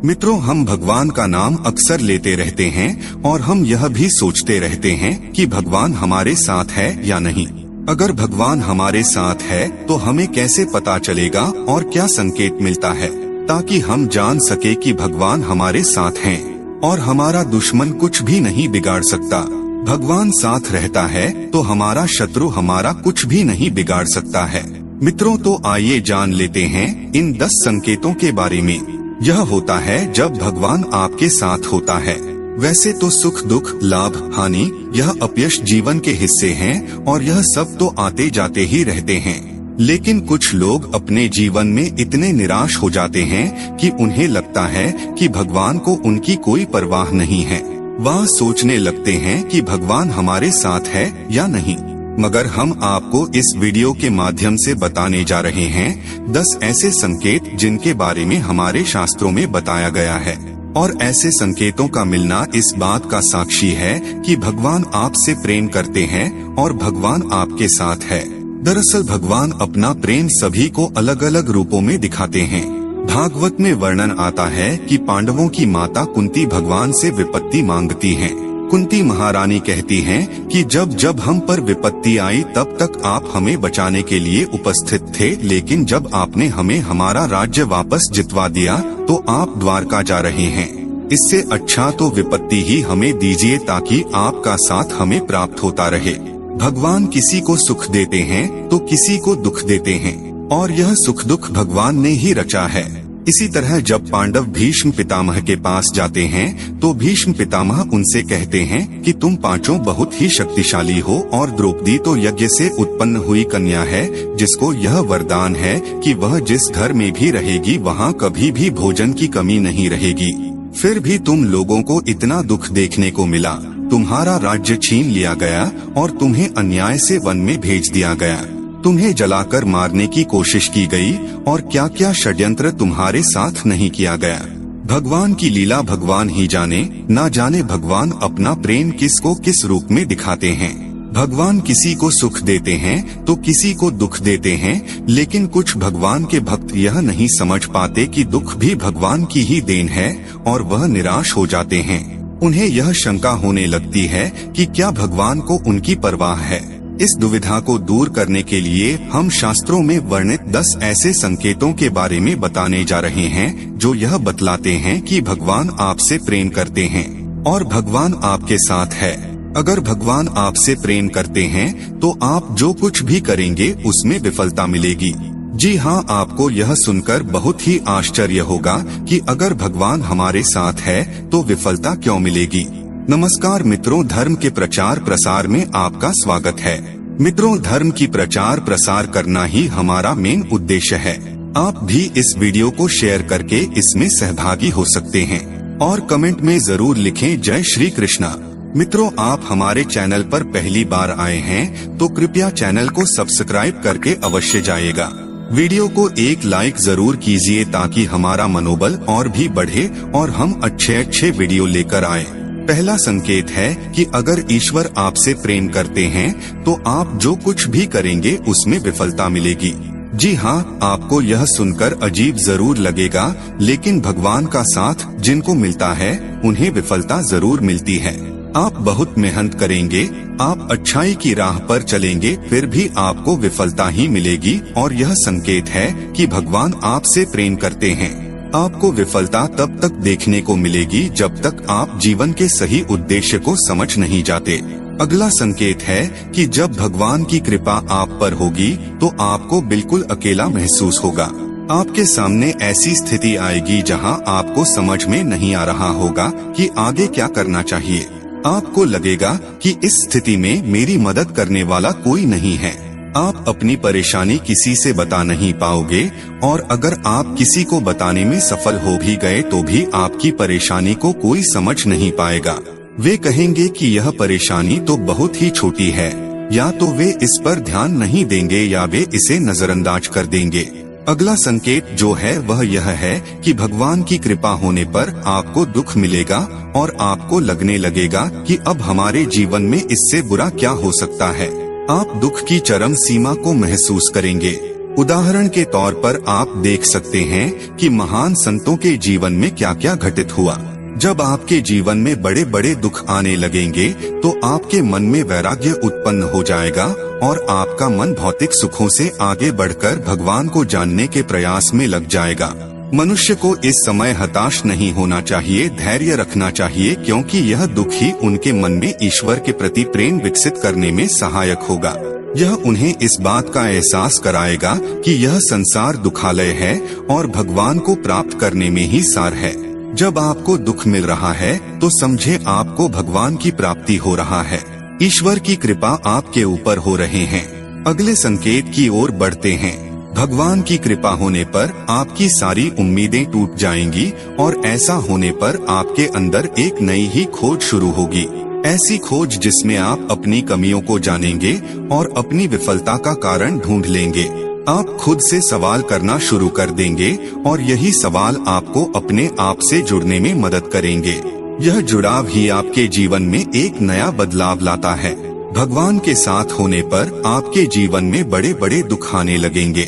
मित्रों, हम भगवान का नाम अक्सर लेते रहते हैं और हम यह भी सोचते रहते हैं कि भगवान हमारे साथ है या नहीं। अगर भगवान हमारे साथ है तो हमें कैसे पता चलेगा और क्या संकेत मिलता है ताकि हम जान सके कि भगवान हमारे साथ हैं और हमारा दुश्मन कुछ भी नहीं बिगाड़ सकता। भगवान साथ रहता है तो हमारा शत्रु हमारा कुछ भी नहीं बिगाड़ सकता है। मित्रों, तो आइए जान लेते हैं इन 10 संकेतों के बारे में। यह होता है जब भगवान आपके साथ होता है। वैसे तो सुख दुख, लाभ हानि, यह अपयश जीवन के हिस्से हैं और यह सब तो आते जाते ही रहते हैं। लेकिन कुछ लोग अपने जीवन में इतने निराश हो जाते हैं कि उन्हें लगता है कि भगवान को उनकी कोई परवाह नहीं है। वह सोचने लगते हैं कि भगवान हमारे साथ है या नहीं। मगर हम आपको इस वीडियो के माध्यम से बताने जा रहे हैं 10 ऐसे संकेत जिनके बारे में हमारे शास्त्रों में बताया गया है। और ऐसे संकेतों का मिलना इस बात का साक्षी है कि भगवान आपसे प्रेम करते हैं और भगवान आपके साथ है। दरअसल भगवान अपना प्रेम सभी को अलग अलग रूपों में दिखाते हैं। भागवत में वर्णन आता है कि पांडवों की माता कुंती भगवान से विपत्ति मांगती हैं। कुंती महारानी कहती हैं कि जब जब हम पर विपत्ति आई तब तक आप हमें बचाने के लिए उपस्थित थे, लेकिन जब आपने हमें हमारा राज्य वापस जितवा दिया तो आप द्वारका जा रहे हैं। इससे अच्छा तो विपत्ति ही हमें दीजिए ताकि आपका साथ हमें प्राप्त होता रहे। भगवान किसी को सुख देते हैं तो किसी को दुख देते हैं और यह सुख दुख भगवान ने ही रचा है। इसी तरह जब पांडव भीष्म पितामह के पास जाते हैं तो भीष्म पितामह उनसे कहते हैं कि तुम पांचों बहुत ही शक्तिशाली हो और द्रौपदी तो यज्ञ से उत्पन्न हुई कन्या है जिसको यह वरदान है कि वह जिस घर में भी रहेगी वहाँ कभी भी भोजन की कमी नहीं रहेगी। फिर भी तुम लोगों को इतना दुख देखने को मिला, तुम्हारा राज्य छीन लिया गया और तुम्हें अन्याय से वन में भेज दिया गया। तुम्हें जलाकर मारने की कोशिश की गई और क्या क्या षड्यंत्र तुम्हारे साथ नहीं किया गया। भगवान की लीला भगवान ही जाने, ना जाने भगवान अपना प्रेम किसको किस रूप में दिखाते हैं। भगवान किसी को सुख देते हैं तो किसी को दुख देते हैं, लेकिन कुछ भगवान के भक्त यह नहीं समझ पाते कि दुख भी भगवान की ही देन है और वह निराश हो जाते हैं। उन्हें यह शंका होने लगती है कि क्या भगवान को उनकी परवाह है। इस दुविधा को दूर करने के लिए हम शास्त्रों में वर्णित 10 ऐसे संकेतों के बारे में बताने जा रहे हैं जो यह बतलाते हैं कि भगवान आपसे प्रेम करते हैं और भगवान आपके साथ है। अगर भगवान आपसे प्रेम करते हैं तो आप जो कुछ भी करेंगे उसमें विफलता मिलेगी। जी हाँ, आपको यह सुनकर बहुत ही आश्चर्य होगा कि अगर भगवान हमारे साथ है तो विफलता क्यों मिलेगी। नमस्कार मित्रों, धर्म के प्रचार प्रसार में आपका स्वागत है। मित्रों, धर्म की प्रचार प्रसार करना ही हमारा मेन उद्देश्य है। आप भी इस वीडियो को शेयर करके इसमें सहभागी हो सकते हैं और कमेंट में जरूर लिखें जय श्री कृष्णा। मित्रों, आप हमारे चैनल पर पहली बार आए हैं तो कृपया चैनल को सब्सक्राइब करके अवश्य जाइएगा। वीडियो को एक लाइक जरूर कीजिए ताकि हमारा मनोबल और भी बढ़े और हम अच्छे वीडियो लेकर आए। पहला संकेत है कि अगर ईश्वर आपसे प्रेम करते हैं तो आप जो कुछ भी करेंगे उसमें विफलता मिलेगी। जी हाँ, आपको यह सुनकर अजीब जरूर लगेगा, लेकिन भगवान का साथ जिनको मिलता है उन्हें विफलता जरूर मिलती है। आप बहुत मेहनत करेंगे, आप अच्छाई की राह पर चलेंगे, फिर भी आपको विफलता ही मिलेगी और यह संकेत है कि भगवान आपसे प्रेम करते हैं। आपको विफलता तब तक देखने को मिलेगी जब तक आप जीवन के सही उद्देश्य को समझ नहीं जाते। अगला संकेत है कि जब भगवान की कृपा आप पर होगी तो आपको बिल्कुल अकेला महसूस होगा। आपके सामने ऐसी स्थिति आएगी जहां आपको समझ में नहीं आ रहा होगा कि आगे क्या करना चाहिए। आपको लगेगा कि इस स्थिति में मेरी मदद करने वाला कोई नहीं है। आप अपनी परेशानी किसी से बता नहीं पाओगे और अगर आप किसी को बताने में सफल हो भी गए तो भी आपकी परेशानी को कोई समझ नहीं पाएगा। वे कहेंगे कि यह परेशानी तो बहुत ही छोटी है, या तो वे इस पर ध्यान नहीं देंगे या वे इसे नजरअंदाज कर देंगे। अगला संकेत जो है वह यह है कि भगवान की कृपा होने पर आपको दुख मिलेगा और आपको लगने लगेगा कि अब हमारे जीवन में इससे बुरा क्या हो सकता है। आप दुख की चरम सीमा को महसूस करेंगे। उदाहरण के तौर पर आप देख सकते हैं कि महान संतों के जीवन में क्या क्या घटित हुआ। जब आपके जीवन में बड़े बड़े दुख आने लगेंगे तो आपके मन में वैराग्य उत्पन्न हो जाएगा और आपका मन भौतिक सुखों से आगे बढ़कर भगवान को जानने के प्रयास में लग जाएगा। मनुष्य को इस समय हताश नहीं होना चाहिए, धैर्य रखना चाहिए, क्योंकि यह दुख ही उनके मन में ईश्वर के प्रति प्रेम विकसित करने में सहायक होगा। यह उन्हें इस बात का एहसास कराएगा कि यह संसार दुखालय है और भगवान को प्राप्त करने में ही सार है। जब आपको दुख मिल रहा है तो समझे आपको भगवान की प्राप्ति हो रहा है, ईश्वर की कृपा आपके ऊपर हो रहे हैं। अगले संकेत की ओर बढ़ते हैं। भगवान की कृपा होने पर आपकी सारी उम्मीदें टूट जाएंगी और ऐसा होने पर आपके अंदर एक नई ही खोज शुरू होगी। ऐसी खोज जिसमें आप अपनी कमियों को जानेंगे और अपनी विफलता का कारण ढूंढ लेंगे। आप खुद से सवाल करना शुरू कर देंगे और यही सवाल आपको अपने आप से जुड़ने में मदद करेंगे। यह जुड़ाव ही आपके जीवन में एक नया बदलाव लाता है। भगवान के साथ होने पर आपके जीवन में बड़े बड़े दुख आने लगेंगे।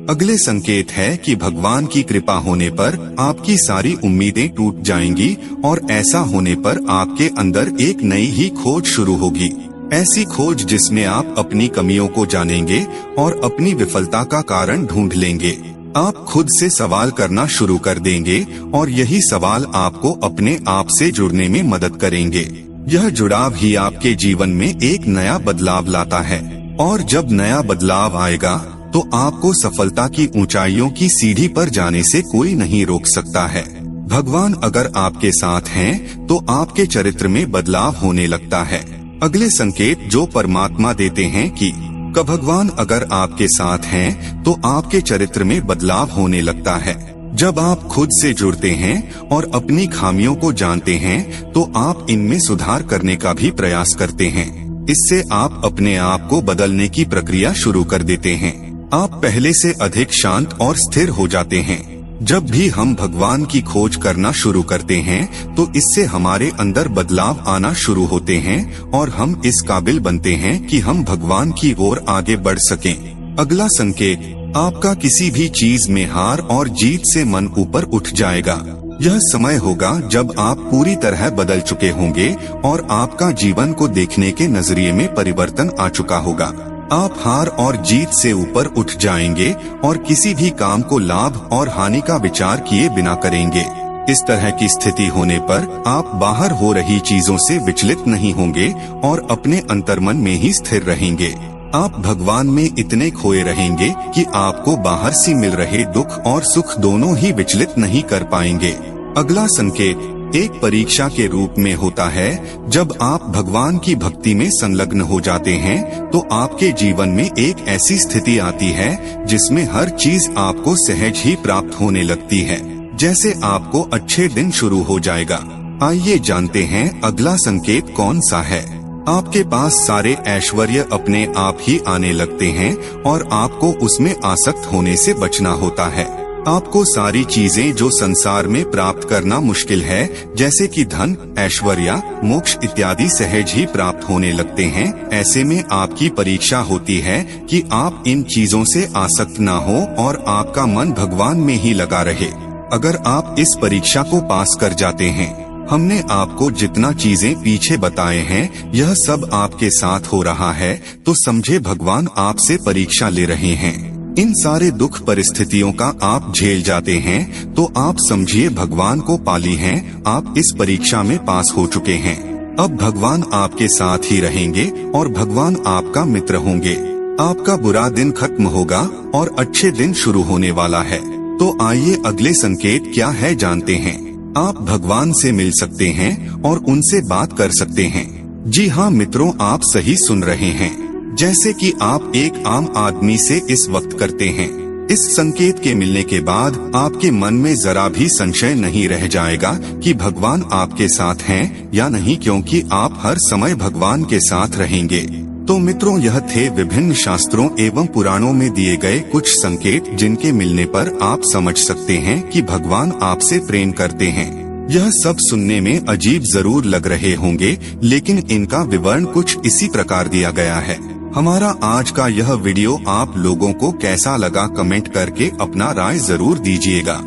अगले संकेत है कि भगवान की कृपा होने पर आपकी सारी उम्मीदें टूट जाएंगी और ऐसा होने पर आपके अंदर एक नई ही खोज शुरू होगी। ऐसी खोज जिसमें आप अपनी कमियों को जानेंगे और अपनी विफलता का कारण ढूंढ लेंगे। आप खुद से सवाल करना शुरू कर देंगे और यही सवाल आपको अपने आप से जुड़ने में मदद करेंगे। यह जुड़ाव ही आपके जीवन में एक नया बदलाव लाता है और जब नया बदलाव आएगा तो आपको सफलता की ऊंचाइयों की सीढ़ी पर जाने से कोई नहीं रोक सकता है। भगवान अगर आपके साथ हैं तो आपके चरित्र में बदलाव होने लगता है। अगले संकेत जो परमात्मा देते हैं कि भगवान अगर आपके साथ हैं तो आपके चरित्र में बदलाव होने लगता है। जब आप खुद से जुड़ते हैं और अपनी खामियों को जानते हैं तो आप इनमें सुधार करने का भी प्रयास करते हैं। इससे आप अपने आप को बदलने की प्रक्रिया शुरू कर देते हैं। आप पहले से अधिक शांत और स्थिर हो जाते हैं। जब भी हम भगवान की खोज करना शुरू करते हैं तो इससे हमारे अंदर बदलाव आना शुरू होते हैं और हम इस काबिल बनते हैं कि हम भगवान की ओर आगे बढ़ सकें। अगला संकेत, आपका किसी भी चीज में हार और जीत से मन ऊपर उठ जाएगा। यह समय होगा जब आप पूरी तरह बदल चुके होंगे और आपका जीवन को देखने के नजरिए में परिवर्तन आ चुका होगा। आप हार और जीत से ऊपर उठ जाएंगे और किसी भी काम को लाभ और हानि का विचार किए बिना करेंगे। इस तरह की स्थिति होने पर आप बाहर हो रही चीजों से विचलित नहीं होंगे और अपने अंतर्मन में ही स्थिर रहेंगे। आप भगवान में इतने खोए रहेंगे कि आपको बाहर से मिल रहे दुख और सुख दोनों ही विचलित नहीं कर पाएंगे। अगला संकेत एक परीक्षा के रूप में होता है। जब आप भगवान की भक्ति में संलग्न हो जाते हैं तो आपके जीवन में एक ऐसी स्थिति आती है जिसमें हर चीज आपको सहज ही प्राप्त होने लगती है, जैसे आपको अच्छे दिन शुरू हो जाएगा। आइए जानते हैं अगला संकेत कौन सा है। आपके पास सारे ऐश्वर्य अपने आप ही आने लगते हैं और आपको उसमें आसक्त होने से बचना होता है। आपको सारी चीजें जो संसार में प्राप्त करना मुश्किल है, जैसे कि धन, ऐश्वर्य, मोक्ष इत्यादि सहज ही प्राप्त होने लगते हैं। ऐसे में आपकी परीक्षा होती है कि आप इन चीजों से आसक्त ना हो और आपका मन भगवान में ही लगा रहे। अगर आप इस परीक्षा को पास कर जाते हैं, हमने आपको जितना चीजें पीछे बताए हैं यह सब आपके साथ हो रहा है, तो समझे भगवान आपसे परीक्षा ले रहे हैं। इन सारे दुख परिस्थितियों का आप झेल जाते हैं तो आप समझिए भगवान को पाली हैं, आप इस परीक्षा में पास हो चुके हैं। अब भगवान आपके साथ ही रहेंगे और भगवान आपका मित्र होंगे। आपका बुरा दिन खत्म होगा और अच्छे दिन शुरू होने वाला है। तो आइए अगले संकेत क्या है जानते हैं। आप भगवान से मिल सकते हैं और उनसे बात कर सकते हैं। जी हाँ मित्रों, आप सही सुन रहे हैं, जैसे कि आप एक आम आदमी से इस वक्त करते हैं। इस संकेत के मिलने के बाद आपके मन में जरा भी संशय नहीं रह जाएगा कि भगवान आपके साथ हैं या नहीं, क्योंकि आप हर समय भगवान के साथ रहेंगे। तो मित्रों, यह थे विभिन्न शास्त्रों एवं पुराणों में दिए गए कुछ संकेत जिनके मिलने पर आप समझ सकते हैं कि भगवान आपसे प्रेम करते हैं। यह सब सुनने में अजीब जरूर लग रहे होंगे, लेकिन इनका विवरण कुछ इसी प्रकार दिया गया है। हमारा आज का यह वीडियो आप लोगों को कैसा लगा कमेंट करके अपना राय जरूर दीजिएगा।